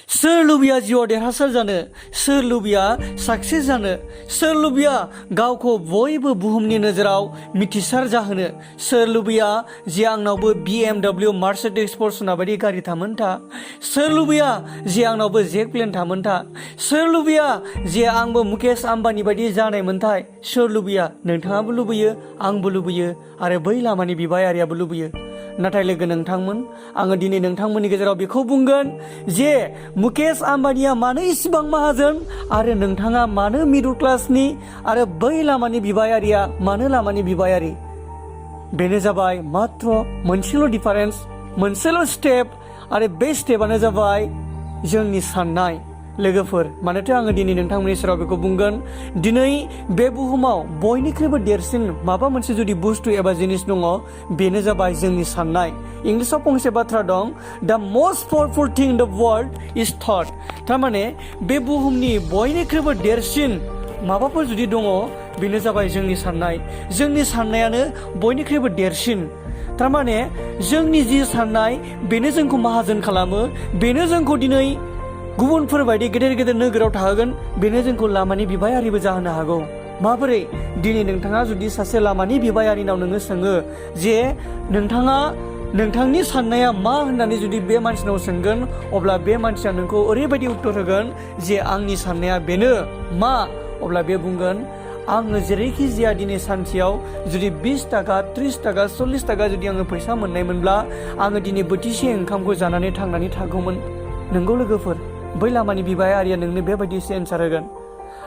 सोर लुबैया जिउआव देरहासार जानो, सोर लुबैया साक्सेस जानो, सोर लुबैया गावखौ बयबो बुहुमनि नोजोराव मिथिसार जाहोनो, सोर लुबैया जे आंनावबो BMW मार्सिडिज फर्चुनार बायदि गारि थामोनथा, सोर लुबैया जे आंनावबो जेट प्लेन थामोनथा, सोर लुबैया जे आंबो मुकेश आम्बानी बायदि जानायमोनथाय, सोर लुबैया? नोंथाङाबो लुबैयो, आंबो लुबैयो आरो बै लामानि बिबायारियाबो लुबैयो। नाथाय लोगो नोंथांमोन, आङो दिनै नोंथांमोननि गेजेराव बेखौ बुंगोन जे मुकेश आम्बानीया मानो इसिबां माहाजोन आरो नोंथाङा मानो मिडल क्लासनि आरो बै लामानि बिबायारिया मानो लामानि बिबायारि? बेनो जाबाय मात्र मोनसेल' डिफारेन्स, मोनसेल' स्टेप, आरो बे स्टेपआनो जाबाय जोंनि साननाय। लोगोफोर, मानोथो आङो दिनै नोंथांमोननि सेराव बेखौ बुंगोन, दिनै बे बुहुमाव बयनिख्रुइबो देरसिन माबा मोनसे जुदि बुस्थु एबा जिनिस दङ, बेनो जाबाय जोंनि साननाय। इंलिसाव फंसे बाथ्रा दं, द मोस्ट पावरफुल थिं in the world is thought. थारमाने बे बुहुमनि बयनिख्रुइबो देरसिन माबाफोर जुदि दङ, बेनो जाबाय जोंनि साननाय। जोंनि साननायानो बयनिख्रुइबो देरसिन। थारमाने जोंनि जि साननाय, बेनो जोंखौ माहाजोन खालामो, बेनो जोंखौ दिनै गुबुनफोर बायदि गेदेर गेदेर नोगोराव थाहोगोन, बेनो जोंखौ लामानि बिबायारिबो जाहोनो हागौ। माबोरै? दिनै नोंथाङा जुदि सासे लामानि बिबायारिनाव नोङो सोङो जे नोंथाङा नोंथांनि साननाया मा होननानै जुदि बे मानसिनाव सोंगोन, अब्ला बे मानसिया नोंखौ ओरैबायदि उत्तर होगोन जे आंनि साननाया बेनो मा? अब्ला बे बुंगोन, आङो जेरैखि जाया दिनै सानसेयाव जुदि 20 थाखा 30 थाखा 40 थाखा जुदि आङो फैसा मोननायमोनब्ला आङो दिनै बोथिसे ओंखामखौ जानानै थांनानै थागौमोन। नोंगौ लोगोफोर, बै लामानि बिबायारिया नोंनो बेबायदिसो एन्सार होगोन।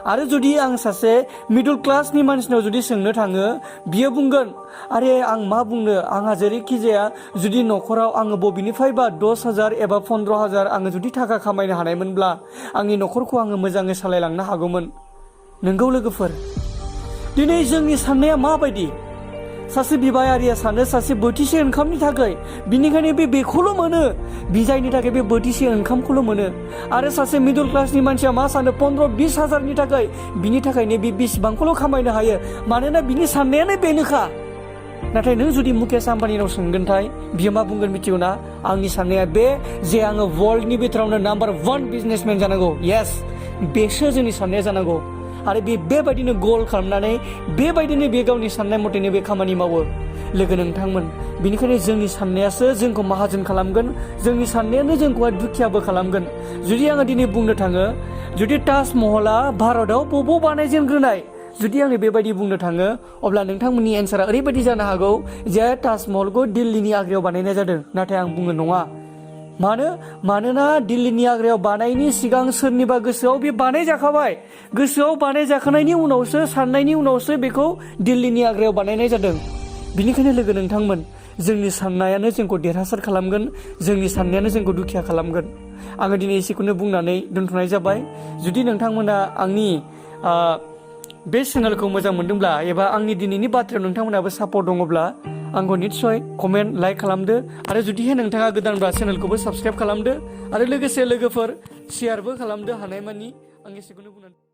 आरो जुदि आं सासे मिडल क्लासनि मानसिनाव जुदि सोंनो थाङो, बियो बुंगोन, आरे आं मा बुंनो, आंहा जेरैखि जाया जुदि न'खराव आङो बबेनिफ्रायबा 10,000 एबा 15,000 आङो जुदि थाखा खामायनो हानायमोनब्ला आंनि न'खरखौ आङो मोजाङै सालायलांनो हागौमोन। नोंगौ लोगोफोर, दिनै जोंनि साननाया माबायदि? सासे बिबायारिया सानो सासे बोथिसे ओंखामनि थाखाय, बिनिखायनो बेखौल' मोनो, जायनि थाखाय बे बोथिसे ओंखामखौल' मोनो। आरो सासे मिडल क्लासनि मानसिया मा सानो, 15-20 हाजारनि थाखाय, बिनि थाखायनो बे बेसेबांखौल' खामायनो हायो, मानोना बिनि साननायानो बेनोखा। नाथाय नों जुदि मुकेश आम्बानीनाव सोंगोनथाय, बियो मा बुंगोन मिथिगौ ना? आंनि साननाया बे जे आङो वर्ल्डनि बिथोरावनो नाम्बार 1 बिजनेसमेन जानांगौ। येस, बेसो जोंनि साननाया जानांगौ। आरो बेबायदिनो गल खालामनानै बेबायदिनो बे गावनि साननाय मथेनो बे खामानि मावो। लोगो नोंथांमोन, बेनिखायनो जोंनि साननायासो जोंखौ माहाजोन खालामगोन, जोंनि साननायानो जोंखौहाय दुखियाबो खालामगोन। जुदि आङो दिनै बुंनो थाङो, जुदि ताजमहला भारताव बबाव बानायजेनग्रोनाय, जुदि आङो बेबायदि बुंनो थाङो, अब्ला नोंथांमोननि एन्सारा ओरैबायदि जानो हागौ जे ताजमहलखौ दिल्लीनि आग्रायाव बानायनाय जादों। नाथाय आं बुङो नङा। मानोना दिल्लीनि आग्रायाव बानायनि सिगां सोरनिबा गोसोआव बे बानायजाखाबाय। गोसोआव बानायजाखानायनि उनावसो, साननायनि उनावसो बेखौ दिल्लीनि आग्रायाव बानायनाय जादों। बिनिखायनो लोगो नोंथांमोन, जोंनि साननायानो जोंखौ देरहासार खालामगोन, जोंनि साननायानो जोंखौ दुखिया खालामगोन। आङो दिनै एसेखौनो बुंनानै दोनथ'नाय जाबाय। जुदि नोंथांमोना आंनि बे चेनेलखौ मोजां मोनदोंब्ला एबा आंनि दिनैनि बाथ्रायाव नोंथांमोनाबो सापर्ट दङब्ला आंखौ निस्सय कमेन्ट, लाइक खालामदो। आरो जुदिहाय नोंथाङा गोदानब्ला चेनेलखौबो साबस्क्राइब खालामदो। आरो लोगोसे लोगोफोर शेयारबो खालामदो हानायमानि। आं एसेखौनो बुंनानै